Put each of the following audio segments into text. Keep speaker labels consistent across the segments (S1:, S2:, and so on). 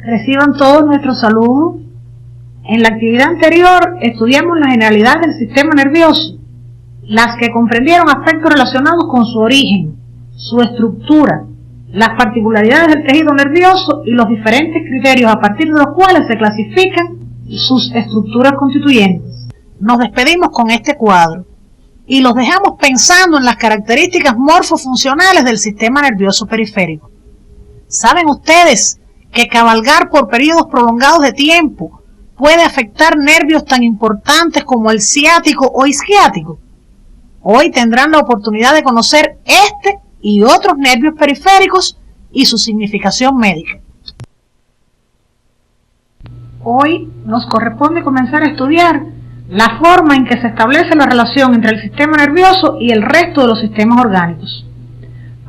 S1: Reciban todos nuestro saludo. En la actividad anterior estudiamos la generalidad del sistema nervioso, las que comprendieron aspectos relacionados con su origen, su estructura, las particularidades del tejido nervioso y los diferentes criterios a partir de los cuales se clasifican sus estructuras constituyentes. Nos despedimos con este cuadro y los dejamos pensando en las características morfofuncionales del sistema nervioso periférico. ¿Saben ustedes que cabalgar por periodos prolongados de tiempo puede afectar nervios tan importantes como el ciático o isquiático? Hoy tendrán la oportunidad de conocer este y otros nervios periféricos y su significación médica. Hoy nos corresponde comenzar a estudiar la forma en que se establece la relación entre el sistema nervioso y el resto de los sistemas orgánicos.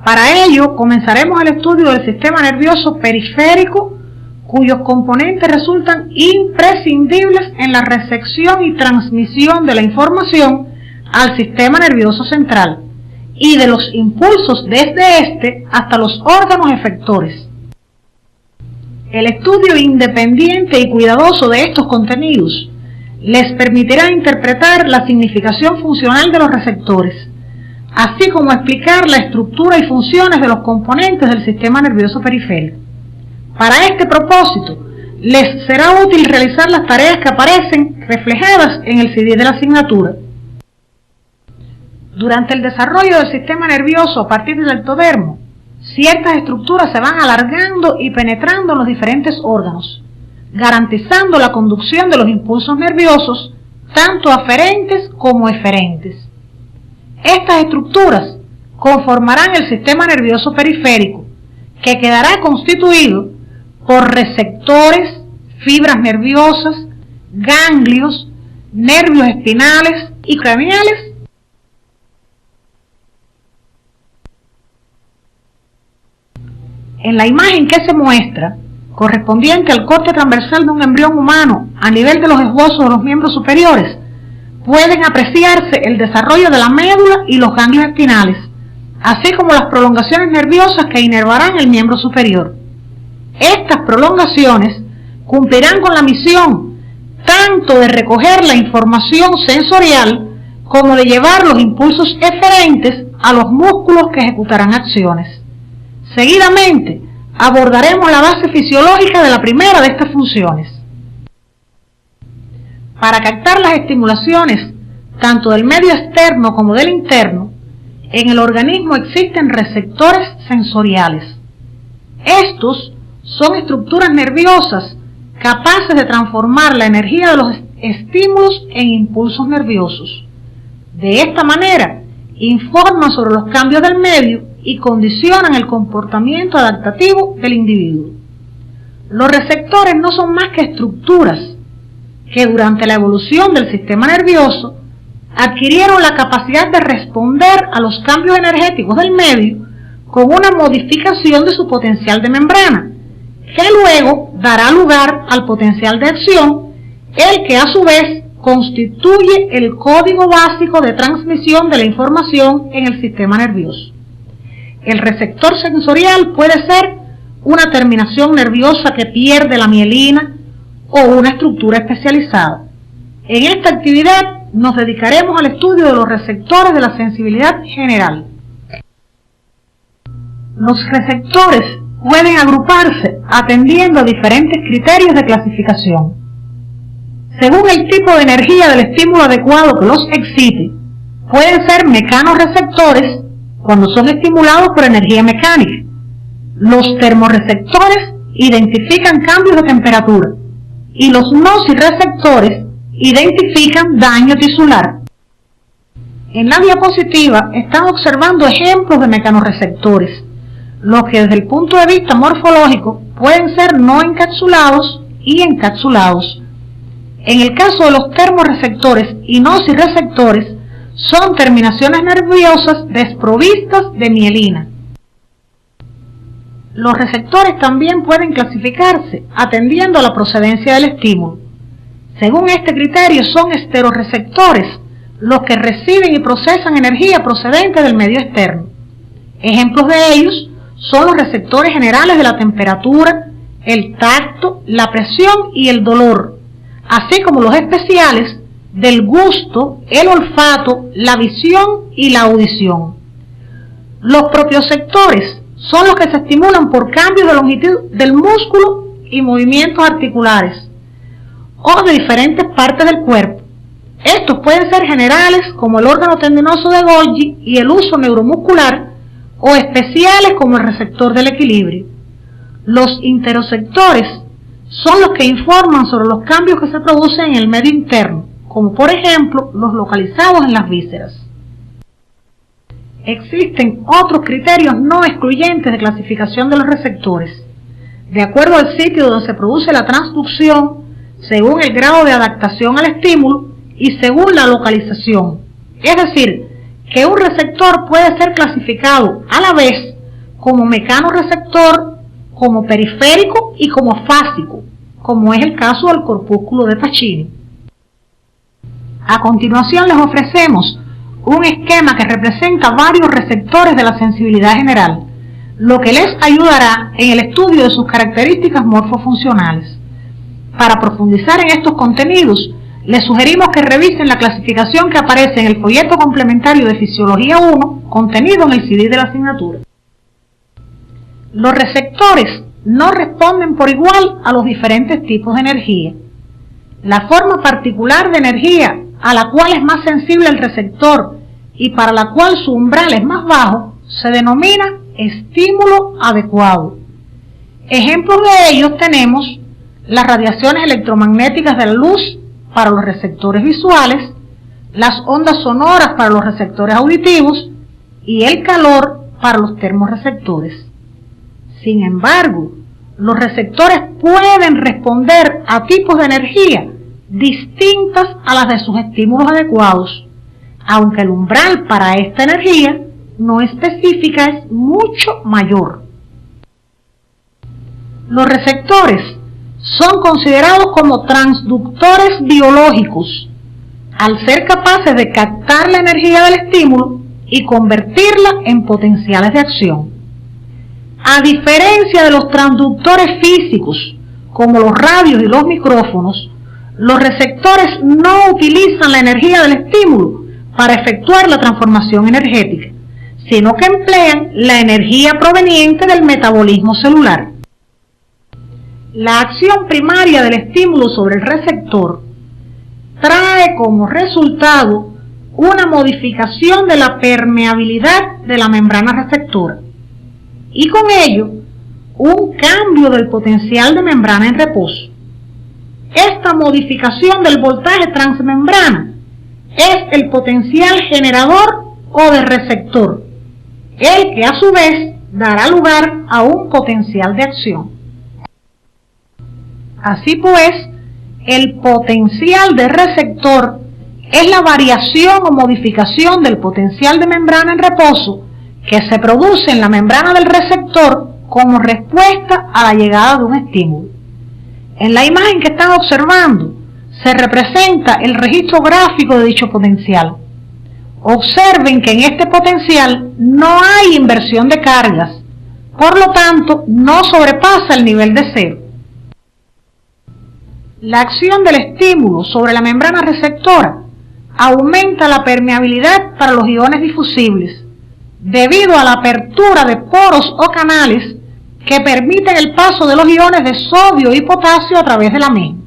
S1: Para ello, comenzaremos el estudio del sistema nervioso periférico, cuyos componentes resultan imprescindibles en la recepción y transmisión de la información al sistema nervioso central y de los impulsos desde este hasta los órganos efectores. El estudio independiente y cuidadoso de estos contenidos les permitirá interpretar la significación funcional de los receptores, así como explicar la estructura y funciones de los componentes del sistema nervioso periférico. Para este propósito, les será útil realizar las tareas que aparecen reflejadas en el CD de la asignatura. Durante el desarrollo del sistema nervioso a partir del ectodermo, ciertas estructuras se van alargando y penetrando en los diferentes órganos, garantizando la conducción de los impulsos nerviosos, tanto aferentes como eferentes. Estas estructuras conformarán el sistema nervioso periférico, que quedará constituido por receptores, fibras nerviosas, ganglios, nervios espinales y craneales. En la imagen que se muestra, correspondiente al corte transversal de un embrión humano a nivel de los esbozos de los miembros superiores, pueden apreciarse el desarrollo de la médula y los ganglios espinales, así como las prolongaciones nerviosas que inervarán el miembro superior. Estas prolongaciones cumplirán con la misión tanto de recoger la información sensorial como de llevar los impulsos eferentes a los músculos que ejecutarán acciones. Seguidamente, abordaremos la base fisiológica de la primera de estas funciones. Para captar las estimulaciones, tanto del medio externo como del interno, en el organismo existen receptores sensoriales. Estos son estructuras nerviosas capaces de transformar la energía de los estímulos en impulsos nerviosos. De esta manera, informan sobre los cambios del medio y condicionan el comportamiento adaptativo del individuo. Los receptores no son más que estructuras que durante la evolución del sistema nervioso adquirieron la capacidad de responder a los cambios energéticos del medio con una modificación de su potencial de membrana, que luego dará lugar al potencial de acción, el que a su vez constituye el código básico de transmisión de la información en el sistema nervioso. El receptor sensorial puede ser una terminación nerviosa que pierde la mielina o una estructura especializada. En esta actividad nos dedicaremos al estudio de los receptores de la sensibilidad general. Los receptores pueden agruparse atendiendo a diferentes criterios de clasificación. Según el tipo de energía del estímulo adecuado que los excite, pueden ser mecanorreceptores cuando son estimulados por energía mecánica. Los termorreceptores identifican cambios de temperatura y los nociceptores identifican daño tisular. En la diapositiva están observando ejemplos de mecanorreceptores, los que desde el punto de vista morfológico pueden ser no encapsulados y encapsulados. En el caso de los termorreceptores y nociceptores, son terminaciones nerviosas desprovistas de mielina. Los receptores también pueden clasificarse atendiendo a la procedencia del estímulo. Según este criterio, son esteroreceptores los que reciben y procesan energía procedente del medio externo. Ejemplos de ellos son los receptores generales de la temperatura, el tacto, la presión y el dolor, así como los especiales del gusto, el olfato, la visión y la audición. Los propioceptores son los que se estimulan por cambios de longitud del músculo y movimientos articulares o de diferentes partes del cuerpo. Estos pueden ser generales como el órgano tendinoso de Golgi y el uso neuromuscular, o especiales como el receptor del equilibrio. Los interoceptores son los que informan sobre los cambios que se producen en el medio interno, como por ejemplo los localizados en las vísceras. Existen otros criterios no excluyentes de clasificación de los receptores, de acuerdo al sitio donde se produce la transducción, según el grado de adaptación al estímulo y según la localización. Es decir, que un receptor puede ser clasificado a la vez como mecanoreceptor, como periférico y como fásico, como es el caso del corpúsculo de Pacini. A continuación les ofrecemos un esquema que representa varios receptores de la sensibilidad general, lo que les ayudará en el estudio de sus características morfofuncionales. Para profundizar en estos contenidos, les sugerimos que revisen la clasificación que aparece en el folleto complementario de Fisiología 1, contenido en el CD de la asignatura. Los receptores no responden por igual a los diferentes tipos de energía. La forma particular de energía a la cual es más sensible el receptor y para la cual su umbral es más bajo, se denomina estímulo adecuado. Ejemplos de ellos tenemos las radiaciones electromagnéticas de la luz para los receptores visuales, las ondas sonoras para los receptores auditivos y el calor para los termorreceptores. Sin embargo, los receptores pueden responder a tipos de energía distintas a las de sus estímulos adecuados, aunque el umbral para esta energía no específica es mucho mayor. Los receptores son considerados como transductores biológicos, al ser capaces de captar la energía del estímulo y convertirla en potenciales de acción. A diferencia de los transductores físicos, como los radios y los micrófonos, los receptores no utilizan la energía del estímulo para efectuar la transformación energética, sino que emplean la energía proveniente del metabolismo celular. La acción primaria del estímulo sobre el receptor trae como resultado una modificación de la permeabilidad de la membrana receptora y con ello un cambio del potencial de membrana en reposo. Esta modificación del voltaje transmembrana es el potencial generador o de receptor, el que a su vez dará lugar a un potencial de acción. Así pues, el potencial de receptor es la variación o modificación del potencial de membrana en reposo que se produce en la membrana del receptor como respuesta a la llegada de un estímulo. En la imagen que están observando se representa el registro gráfico de dicho potencial. Observen que en este potencial no hay inversión de cargas, por lo tanto no sobrepasa el nivel de cero. La acción del estímulo sobre la membrana receptora aumenta la permeabilidad para los iones difusibles, debido a la apertura de poros o canales que permiten el paso de los iones de sodio y potasio a través de la misma.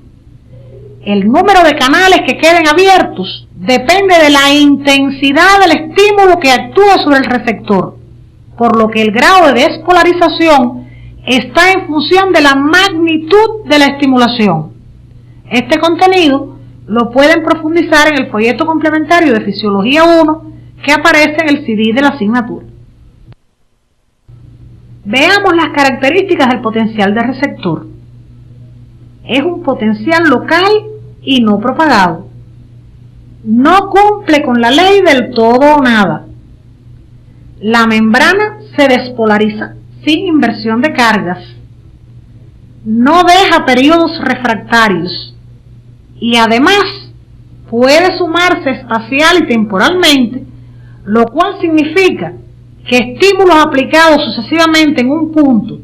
S1: El número de canales que queden abiertos depende de la intensidad del estímulo que actúa sobre el receptor, por lo que el grado de despolarización está en función de la magnitud de la estimulación. Este contenido lo pueden profundizar en el folleto complementario de Fisiología 1 que aparece en el CD de la asignatura. Veamos las características del potencial de receptor. Es un potencial local y no propagado. No cumple con la ley del todo o nada. La membrana se despolariza sin inversión de cargas. No deja periodos refractarios. Y además puede sumarse espacial y temporalmente, lo cual significa que estímulos aplicados sucesivamente en un punto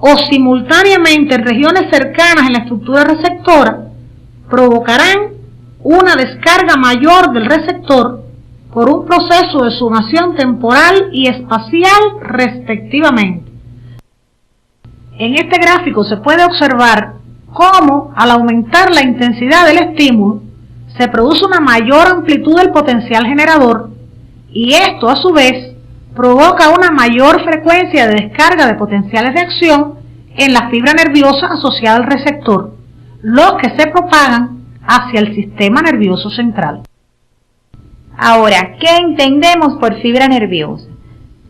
S1: o simultáneamente en regiones cercanas en la estructura receptora, provocarán una descarga mayor del receptor por un proceso de sumación temporal y espacial respectivamente. En este gráfico se puede observar cómo, al aumentar la intensidad del estímulo, se produce una mayor amplitud del potencial generador y esto, a su vez, provoca una mayor frecuencia de descarga de potenciales de acción en la fibra nerviosa asociada al receptor, los que se propagan hacia el sistema nervioso central.
S2: Ahora, ¿qué entendemos por fibra nerviosa?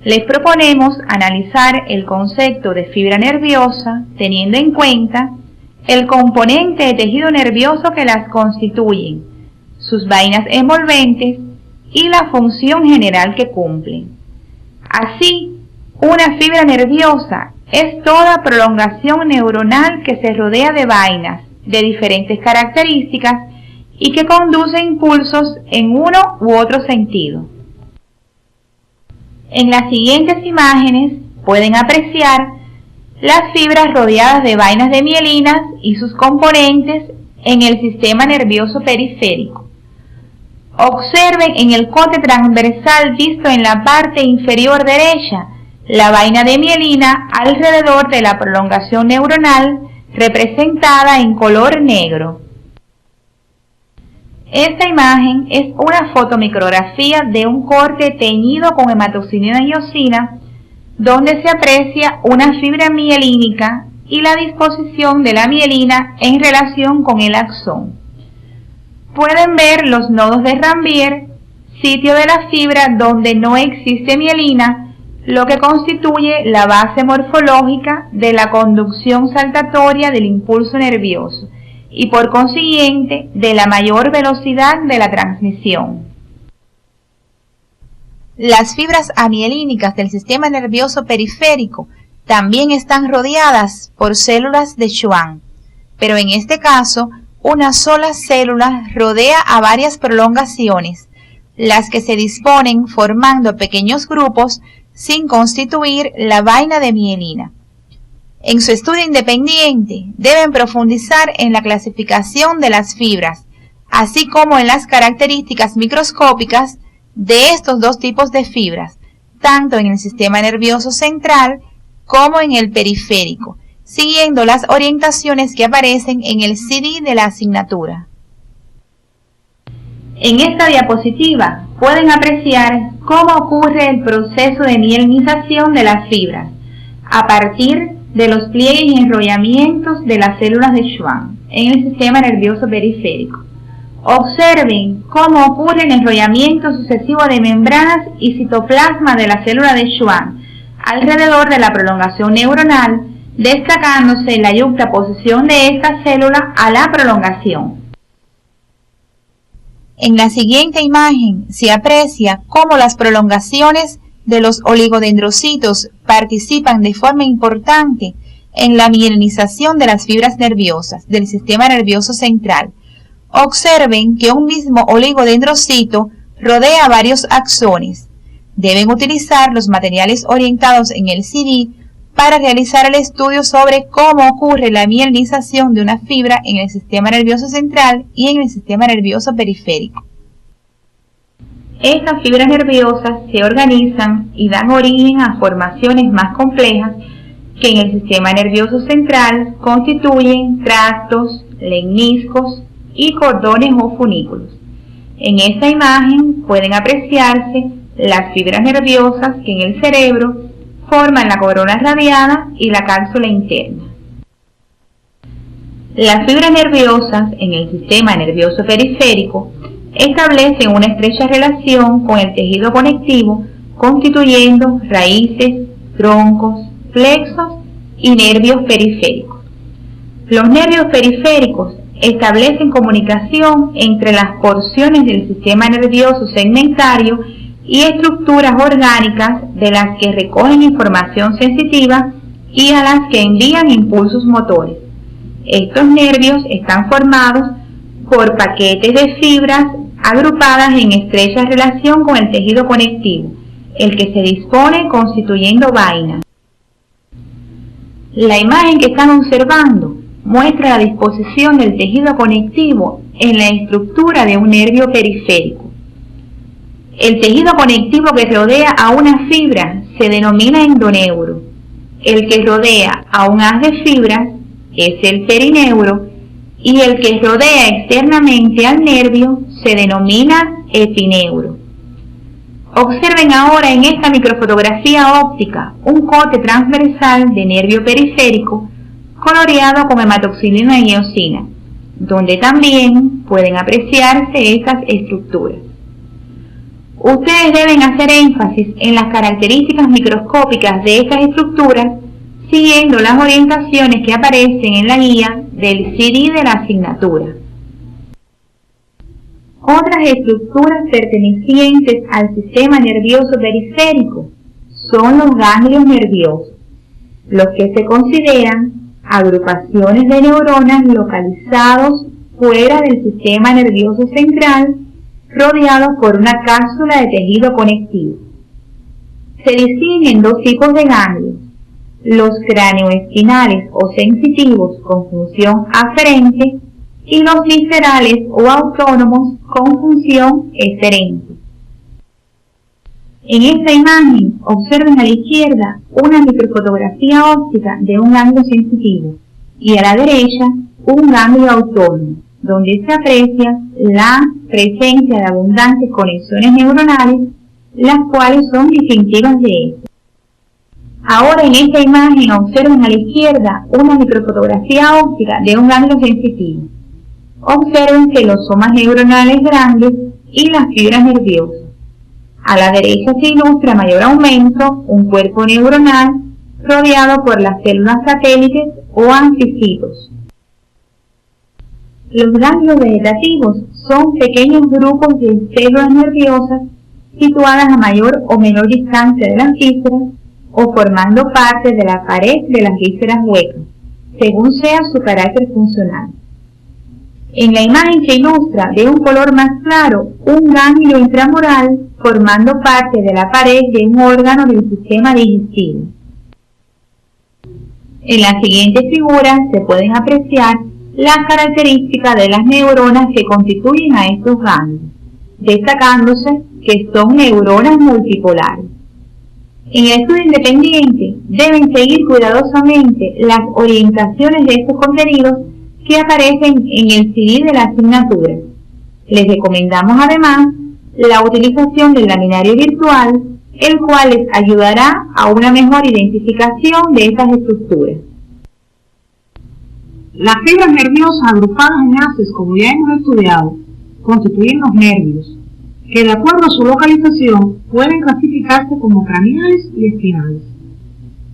S2: Les proponemos analizar el concepto de fibra nerviosa teniendo en cuenta el componente de tejido nervioso que las constituyen, sus vainas envolventes y la función general que cumplen. Así, una fibra nerviosa es toda prolongación neuronal que se rodea de vainas de diferentes características y que conduce impulsos en uno u otro sentido. En las siguientes imágenes pueden apreciar las fibras rodeadas de vainas de mielinas y sus componentes en el sistema nervioso periférico. Observen en el corte transversal visto en la parte inferior derecha la vaina de mielina alrededor de la prolongación neuronal representada en color negro. Esta imagen es una fotomicrografía de un corte teñido con hematoxilina y eosina, donde se aprecia una fibra mielínica y la disposición de la mielina en relación con el axón. Pueden ver los nodos de Ranvier, sitio de la fibra donde no existe mielina, lo que constituye la base morfológica de la conducción saltatoria del impulso nervioso y por consiguiente de la mayor velocidad de la transmisión.
S3: Las fibras amielínicas del sistema nervioso periférico también están rodeadas por células de Schwann, pero en este caso una sola célula rodea a varias prolongaciones, las que se disponen formando pequeños grupos sin constituir la vaina de mielina. En su estudio independiente deben profundizar en la clasificación de las fibras, así como en las características microscópicas de estos dos tipos de fibras, tanto en el sistema nervioso central como en el periférico, siguiendo las orientaciones que aparecen en el CD de la asignatura.
S2: En esta diapositiva pueden apreciar cómo ocurre el proceso de mielinización de las fibras a partir de los pliegues y enrollamientos de las células de Schwann en el sistema nervioso periférico. Observen cómo ocurre el enrollamiento sucesivo de membranas y citoplasma de la célula de Schwann alrededor de la prolongación neuronal, destacándose la yuxtaposición de esta célula a la prolongación.
S3: En la siguiente imagen se aprecia cómo las prolongaciones de los oligodendrocitos participan de forma importante en la mielinización de las fibras nerviosas del sistema nervioso central. Observen que un mismo oligodendrocito rodea varios axones. Deben utilizar los materiales orientados en el CD para realizar el estudio sobre cómo ocurre la mielinización de una fibra en el sistema nervioso central y en el sistema nervioso periférico.
S2: Estas fibras nerviosas se organizan y dan origen a formaciones más complejas que en el sistema nervioso central constituyen tractos, lemniscos y cordones o funículos. En esta imagen pueden apreciarse las fibras nerviosas que en el cerebro forman la corona radiada y la cápsula interna. Las fibras nerviosas en el sistema nervioso periférico establecen una estrecha relación con el tejido conectivo, constituyendo raíces, troncos, plexos y nervios periféricos. Los nervios periféricos establecen comunicación entre las porciones del sistema nervioso segmentario y estructuras orgánicas de las que recogen información sensitiva y a las que envían impulsos motores. Estos nervios están formados por paquetes de fibras agrupadas en estrecha relación con el tejido conectivo, el que se dispone constituyendo vainas. La imagen que están observando muestra la disposición del tejido conectivo en la estructura de un nervio periférico. El tejido conectivo que rodea a una fibra se denomina endoneuro. El que rodea a un haz de fibras es el perineuro y el que rodea externamente al nervio se denomina epineuro. Observen ahora en esta microfotografía óptica un corte transversal de nervio periférico coloreado con hematoxilina y eosina, donde también pueden apreciarse estas estructuras. Ustedes deben hacer énfasis en las características microscópicas de estas estructuras siguiendo las orientaciones que aparecen en la guía del CD de la asignatura. Otras estructuras pertenecientes al sistema nervioso periférico son los ganglios nerviosos, los que se consideran agrupaciones de neuronas localizados fuera del sistema nervioso central, rodeados por una cápsula de tejido conectivo. Se distinguen dos tipos de ganglios: los craneoespinales o sensitivos con función aferente y los viscerales o autónomos con función eferente. En esta imagen observen a la izquierda una microfotografía óptica de un ganglio sensitivo y a la derecha un ganglio autónomo, donde se aprecia la presencia de abundantes conexiones neuronales, las cuales son distintivas de estos. Ahora en esta imagen observen a la izquierda una microfotografía óptica de un ganglio sensitivo. Observen que los somas neuronales grandes y las fibras nerviosas. A la derecha se ilustra a mayor aumento un cuerpo neuronal rodeado por las células satélites o anfisitos. Los ganglios vegetativos son pequeños grupos de células nerviosas situadas a mayor o menor distancia de las vísceras o formando parte de la pared de las vísceras huecas, según sea su carácter funcional. En la imagen que ilustra de un color más claro un ganglio intramural formando parte de la pared de un órgano del sistema digestivo. En la siguiente figura se pueden apreciar las características de las neuronas que constituyen a estos ganglios, destacándose que son neuronas multipolares. En el estudio independiente deben seguir cuidadosamente las orientaciones de estos contenidos que aparecen en el CD de la asignatura. Les recomendamos además la utilización del laminario virtual, el cual les ayudará a una mejor identificación de estas estructuras.
S1: Las fibras nerviosas agrupadas en haces, como ya hemos estudiado, constituyen los nervios, que de acuerdo a su localización pueden clasificarse como craneales y espinales.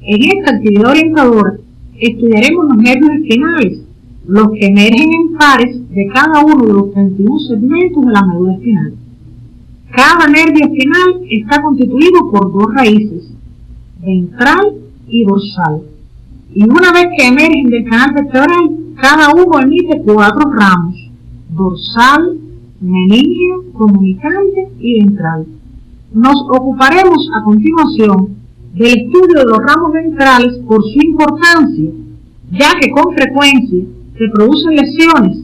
S1: En esta actividad orientadora estudiaremos los nervios espinales, los que emergen en pares de cada uno de los 31 segmentos de la médula espinal. Cada nervio espinal está constituido por dos raíces, ventral y dorsal, y una vez que emergen del canal vertebral, cada uno emite 4 ramos, dorsal, meningio, comunicante y ventral. Nos ocuparemos a continuación del estudio de los ramos ventrales por su importancia, ya que con frecuencia se producen lesiones,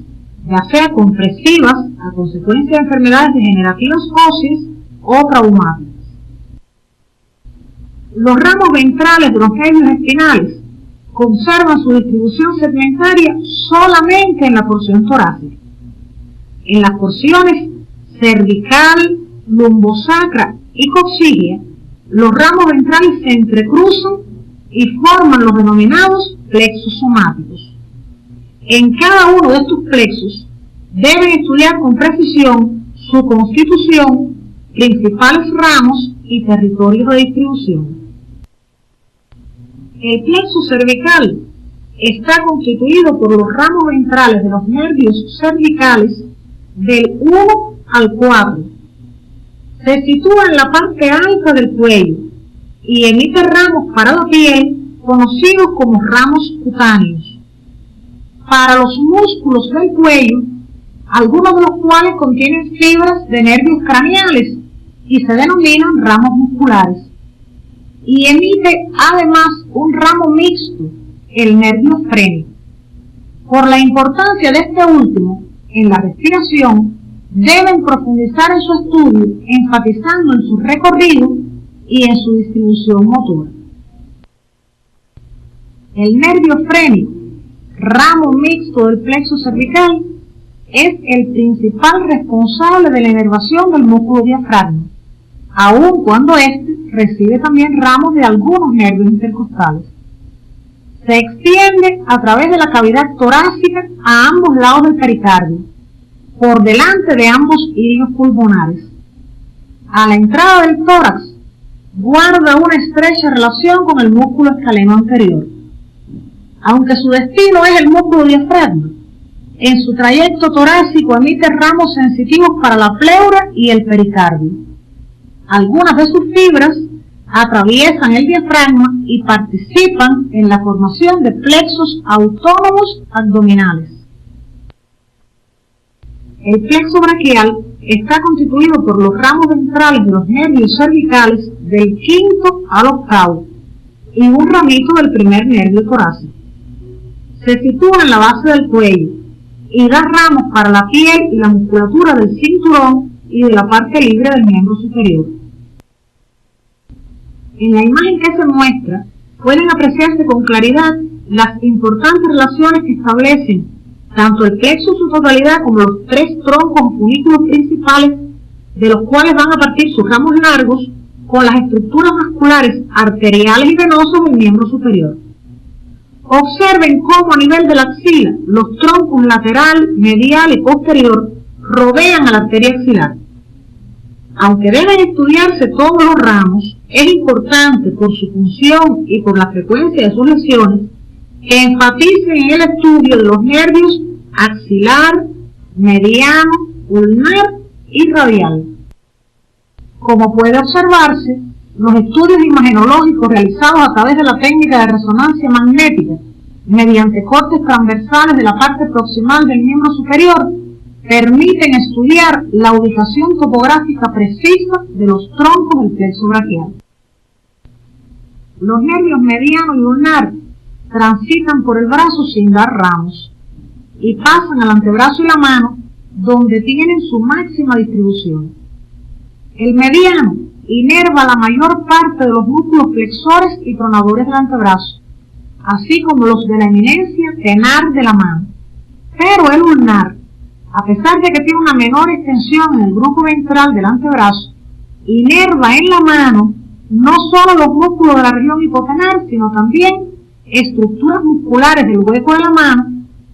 S1: ya sea compresivas a consecuencia de enfermedades degenerativas óseas o traumáticas. Los ramos ventrales de los nervios espinales conservan su distribución segmentaria solamente en la porción torácica. En las porciones cervical, lumbosacra y coxígea, los ramos ventrales se entrecruzan y forman los denominados plexos somáticos. En cada uno de estos plexos deben estudiar con precisión su constitución, principales ramos y territorios de distribución. El plexo cervical está constituido por los ramos ventrales de los nervios cervicales del 1 al 4. Se sitúa en la parte alta del cuello y emite ramos para la piel conocidos como ramos cutáneos. Para los músculos del cuello, algunos de los cuales contienen fibras de nervios craneales y se denominan ramos musculares. Y emite además un ramo mixto el nervio frénico. Por la importancia de este último en la respiración, deben profundizar en su estudio, enfatizando en su recorrido y en su distribución motora. El nervio frénico, ramo mixto del plexo cervical, es el principal responsable de la inervación del músculo diafragma, aun cuando éste recibe también ramos de algunos nervios intercostales. Se extiende a través de la cavidad torácica a ambos lados del pericardio, por delante de ambos hilios pulmonares. A la entrada del tórax, guarda una estrecha relación con el músculo escaleno anterior. Aunque su destino es el músculo diafragma, en su trayecto torácico emite ramos sensitivos para la pleura y el pericardio. Algunas de sus fibras atraviesan el diafragma y participan en la formación de plexos autónomos abdominales. El plexo braquial está constituido por los ramos ventrales de los nervios cervicales del quinto al octavo y un ramito del primer nervio torácico. Se sitúa en la base del cuello y da ramos para la piel y la musculatura del cinturón y de la parte libre del miembro superior. En la imagen que se muestra pueden apreciarse con claridad las importantes relaciones que establecen tanto el plexo en su totalidad como los tres troncos o funículos principales, de los cuales van a partir sus ramos largos, con las estructuras vasculares arteriales y venosas del miembro superior. Observen cómo a nivel de la axila los troncos lateral, medial y posterior rodean a la arteria axilar. Aunque deben estudiarse todos los ramos, es importante por su función y por la frecuencia de sus lesiones que enfaticen en el estudio de los nervios axilar, mediano, ulnar y radial. Como puede observarse, los estudios imagenológicos realizados a través de la técnica de resonancia magnética mediante cortes transversales de la parte proximal del miembro superior permiten estudiar la ubicación topográfica precisa de los troncos del plexo braquial. Los nervios mediano y ulnar transitan por el brazo sin dar ramos y pasan al antebrazo y la mano, donde tienen su máxima distribución. El mediano inerva la mayor parte de los músculos flexores y tronadores del antebrazo, así como los de la eminencia tenar de la mano. Pero el ulnar, a pesar de que tiene una menor extensión en el grupo ventral del antebrazo, inerva en la mano no solo los músculos de la región hipotenar, sino también estructuras musculares del hueco de la mano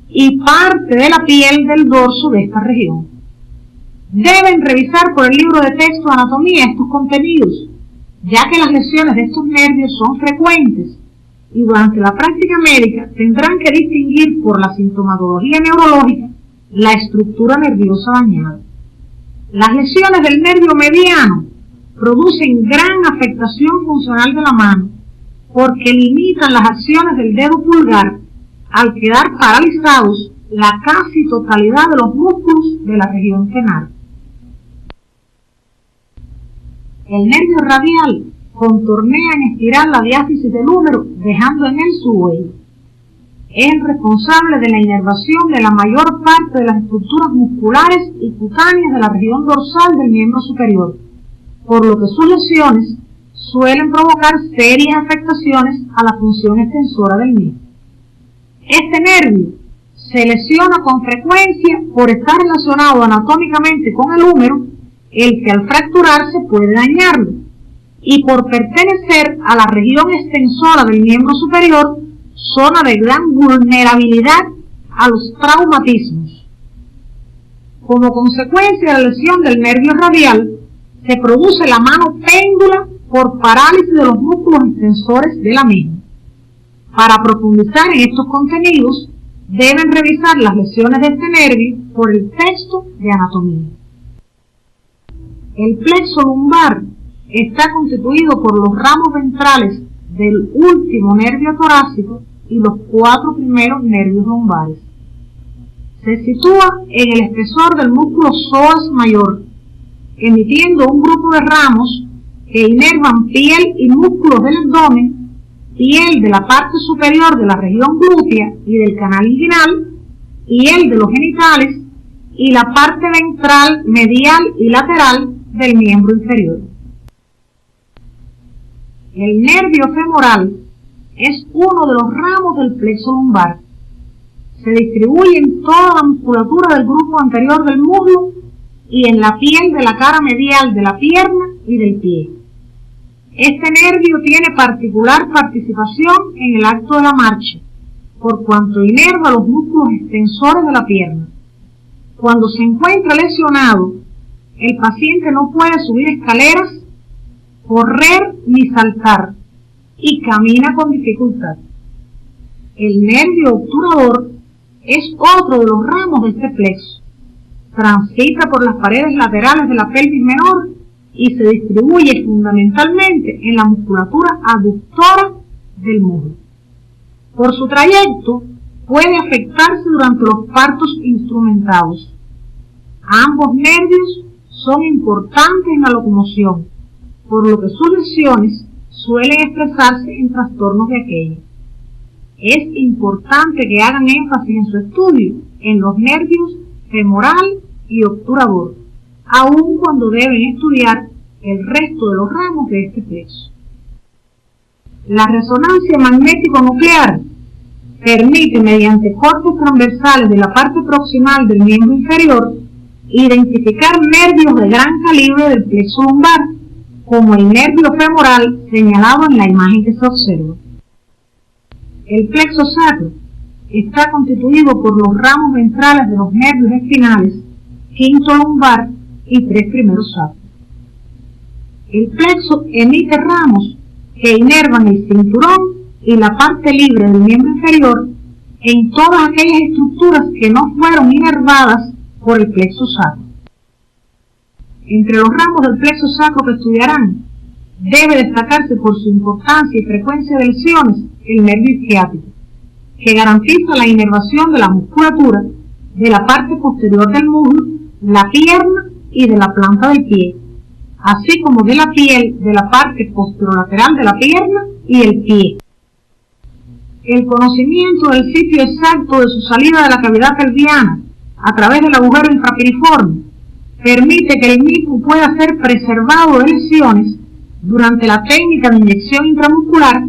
S1: y parte de la piel del dorso de esta región. Deben revisar por el libro de texto de anatomía estos contenidos, ya que las lesiones de estos nervios son frecuentes y durante la práctica médica tendrán que distinguir por la sintomatología neurológica la estructura nerviosa dañada. Las lesiones del nervio mediano producen gran afectación funcional de la mano porque limitan las acciones del dedo pulgar al quedar paralizados la casi totalidad de los músculos de la región tenar. El nervio radial contornea en espiral la diáfisis del húmero, dejando en él su huella. Es el responsable de la inervación de la mayor parte de las estructuras musculares y cutáneas de la región dorsal del miembro superior, por lo que sus lesiones suelen provocar serias afectaciones a la función extensora del mismo. Este nervio se lesiona con frecuencia por estar relacionado anatómicamente con el húmero, el que al fracturarse puede dañarlo, y por pertenecer a la región extensora del miembro superior, zona de gran vulnerabilidad a los traumatismos. Como consecuencia de la lesión del nervio radial, se produce la mano péndula por parálisis de los músculos extensores de la misma. Para profundizar en estos contenidos, deben revisar las lesiones de este nervio por el texto de anatomía. El plexo lumbar está constituido por los ramos ventrales del último nervio torácico y los 4 primeros nervios lumbares. Se sitúa en el espesor del músculo psoas mayor, emitiendo un grupo de ramos que inervan piel y músculos del abdomen piel de la parte superior de la región glútea y del canal inguinal, y el de los genitales, y la parte ventral, medial y lateral del miembro inferior. El nervio femoral es uno de los ramos del plexo lumbar. Se distribuye en toda la musculatura del grupo anterior del muslo y en la piel de la cara medial de la pierna y del pie. Este nervio tiene particular participación en el acto de la marcha, por cuanto inerva los músculos extensores de la pierna. Cuando se encuentra lesionado, el paciente no puede subir escaleras, correr ni saltar, y camina con dificultad. El nervio obturador es otro de los ramos de este plexo. Transita por las paredes laterales de la pelvis menor y se distribuye fundamentalmente en la musculatura aductora del muslo. Por su trayecto, puede afectarse durante los partos instrumentados. Ambos nervios son importantes en la locomoción, por lo que sus lesiones suelen expresarse en trastornos de aquella. Es importante que hagan énfasis en su estudio en los nervios femoral y obturador, aun cuando deben estudiar el resto de los ramos de este plexo. La resonancia magnético-nuclear permite, mediante cortes transversales de la parte proximal del miembro inferior, identificar nervios de gran calibre del plexo lumbar, como el nervio femoral señalado en la imagen que se observa. El plexo sacro está constituido por los ramos ventrales de los nervios espinales, quinto lumbar y tres primeros sacros. El plexo emite ramos que inervan el cinturón y la parte libre del miembro inferior en todas aquellas estructuras que no fueron inervadas por el plexo sacro. Entre los ramos del plexo sacro que estudiarán, debe destacarse por su importancia y frecuencia de lesiones el nervio isquiático, que garantiza la inervación de la musculatura de la parte posterior del muslo, la pierna y de la planta del pie, así como de la piel de la parte posterolateral de la pierna y el pie. El conocimiento del sitio exacto de su salida de la cavidad pelviana a través del agujero infrapiriforme permite que el mismo pueda ser preservado de lesiones durante la técnica de inyección intramuscular,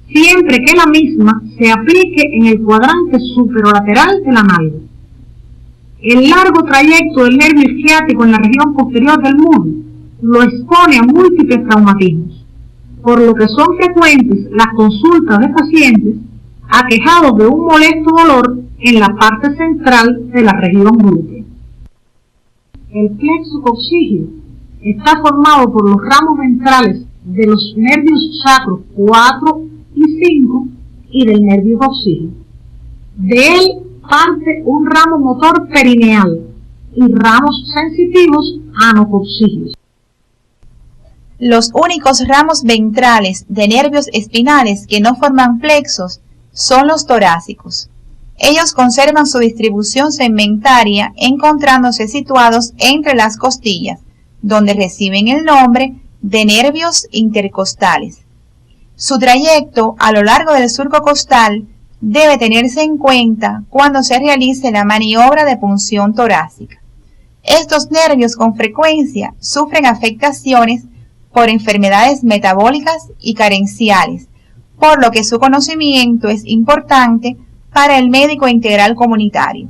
S1: siempre que la misma se aplique en el cuadrante superolateral de la nalga. El largo trayecto del nervio isquiático en la región posterior del muslo lo expone a múltiples traumatismos, por lo que son frecuentes las consultas de pacientes aquejados de un molesto dolor en la parte central de la región glútea. El plexo coxígeo está formado por los ramos ventrales de los nervios sacros 4 y 5 y del nervio coxígeo. De él parte un ramo motor perineal y ramos sensitivos anocoxígeos.
S3: Los únicos ramos ventrales de nervios espinales que no forman plexos son los torácicos. Ellos conservan su distribución segmentaria encontrándose situados entre las costillas, donde reciben el nombre de nervios intercostales. Su trayecto a lo largo del surco costal debe tenerse en cuenta cuando se realice la maniobra de punción torácica. Estos nervios con frecuencia sufren afectaciones por enfermedades metabólicas y carenciales, por lo que su conocimiento es importante para el médico integral comunitario.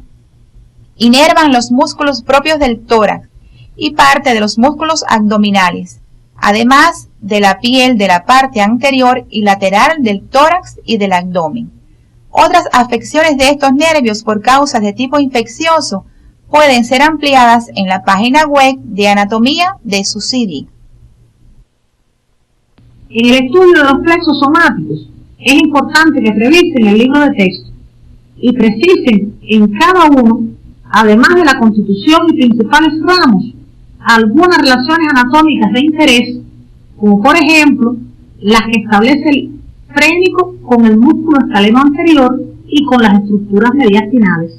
S3: Inervan los músculos propios del tórax y parte de los músculos abdominales, además de la piel de la parte anterior y lateral del tórax y del abdomen. Otras afecciones de estos nervios por causas de tipo infeccioso pueden ser ampliadas en la página web de anatomía de su CD.
S1: En el estudio de los plexos somáticos, es importante que revisen el libro de texto y precisen en cada uno, además de la constitución y principales ramos, algunas relaciones anatómicas de interés, como por ejemplo, las que establece el frénico con el músculo escaleno anterior y con las estructuras mediastinales.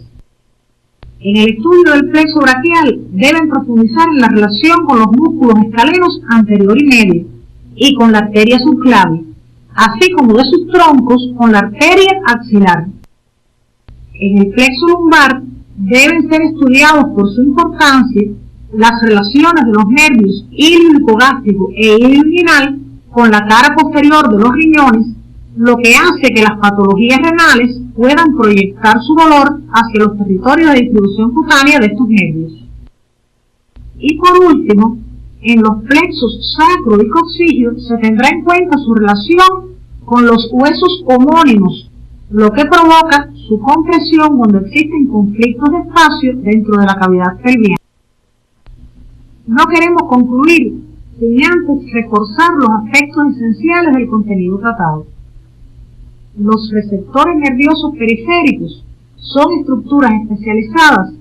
S1: En el estudio del plexo braquial deben profundizar en la relación con los músculos escalenos anterior y medio y con la arteria subclavia, así como de sus troncos con la arteria axilar. En el plexo lumbar deben ser estudiados por su importancia las relaciones de los nervios ilio-hipogástrico e ilio-inguinal con la cara posterior de los riñones, lo que hace que las patologías renales puedan proyectar su dolor hacia los territorios de distribución cutánea de estos nervios. Y por último, en los plexos sacro y coxígeo se tendrá en cuenta su relación con los huesos homónimos, lo que provoca su compresión cuando existen conflictos de espacio dentro de la cavidad pelviana. No queremos concluir sin antes reforzar los aspectos esenciales del contenido tratado. Los receptores nerviosos periféricos son estructuras especializadas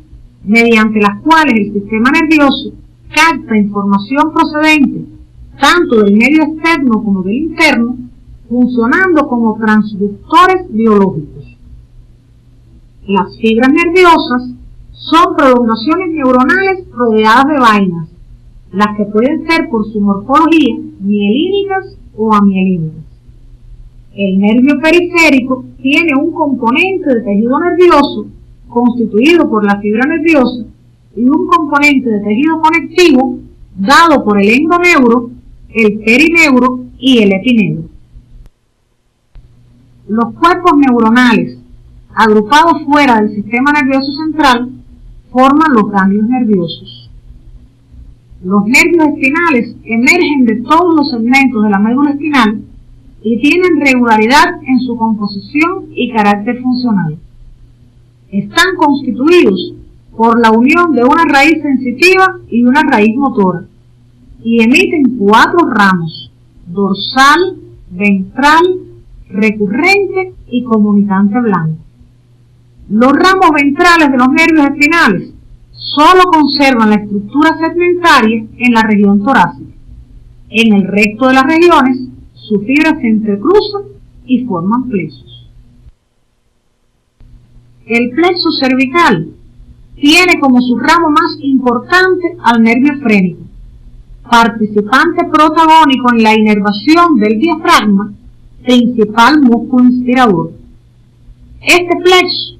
S1: mediante las cuales el sistema nervioso capta información procedente tanto del medio externo como del interno, funcionando como transductores biológicos. Las fibras nerviosas son prolongaciones neuronales rodeadas de vainas, las que pueden ser por su morfología mielínicas o amielínicas. El nervio periférico tiene un componente de tejido nervioso constituido por la fibra nerviosa y un componente de tejido conectivo dado por el endoneuro, el perineuro y el epineuro. Los cuerpos neuronales agrupados fuera del sistema nervioso central forman los ganglios nerviosos. Los nervios espinales emergen de todos los segmentos de la médula espinal y tienen regularidad en su composición y carácter funcional. Están constituidos por la unión de una raíz sensitiva y una raíz motora, y emiten 4 ramos: dorsal, ventral, recurrente y comunicante blanco. Los ramos ventrales de los nervios espinales solo conservan la estructura segmentaria en la región torácica. En el resto de las regiones, sus fibras se entrecruzan y forman plexos. El plexo cervical tiene como su ramo más importante al nervio frénico, participante protagónico en la inervación del diafragma, principal músculo inspirador. Este plexo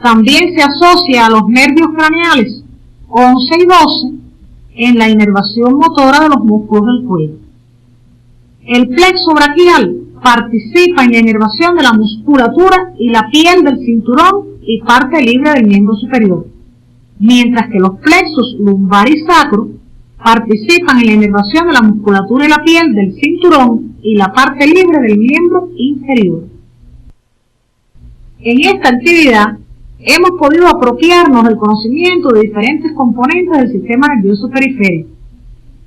S1: también se asocia a los nervios craneales 11 y 12 en la inervación motora de los músculos del cuello. El plexo braquial participa en la inervación de la musculatura y la piel del cinturón y parte libre del miembro superior, mientras que los plexos lumbar y sacro participan en la inervación de la musculatura y la piel del cinturón y la parte libre del miembro inferior. En esta actividad hemos podido apropiarnos del conocimiento de diferentes componentes del sistema nervioso periférico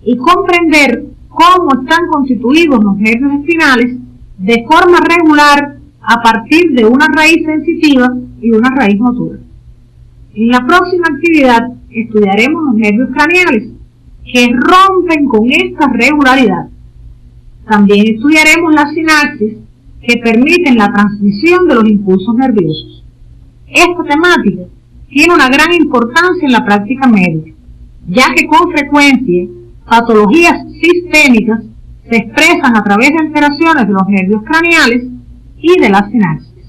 S1: y comprender cómo están constituidos los nervios espinales de forma regular a partir de una raíz sensitiva y una raíz motora. En la próxima actividad estudiaremos los nervios craneales, que rompen con esta regularidad. También estudiaremos las sinapsis, que permiten la transmisión de los impulsos nerviosos. Esta temática tiene una gran importancia en la práctica médica, ya que con frecuencia patologías sistémicas se expresan a través de alteraciones de los nervios craneales y de la sinapsis.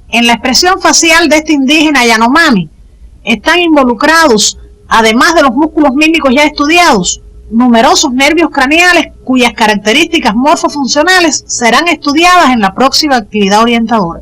S1: En la expresión facial de este indígena Yanomami están involucrados, además de los músculos mímicos ya estudiados, numerosos nervios craneales cuyas características morfofuncionales serán estudiadas en la próxima actividad orientadora.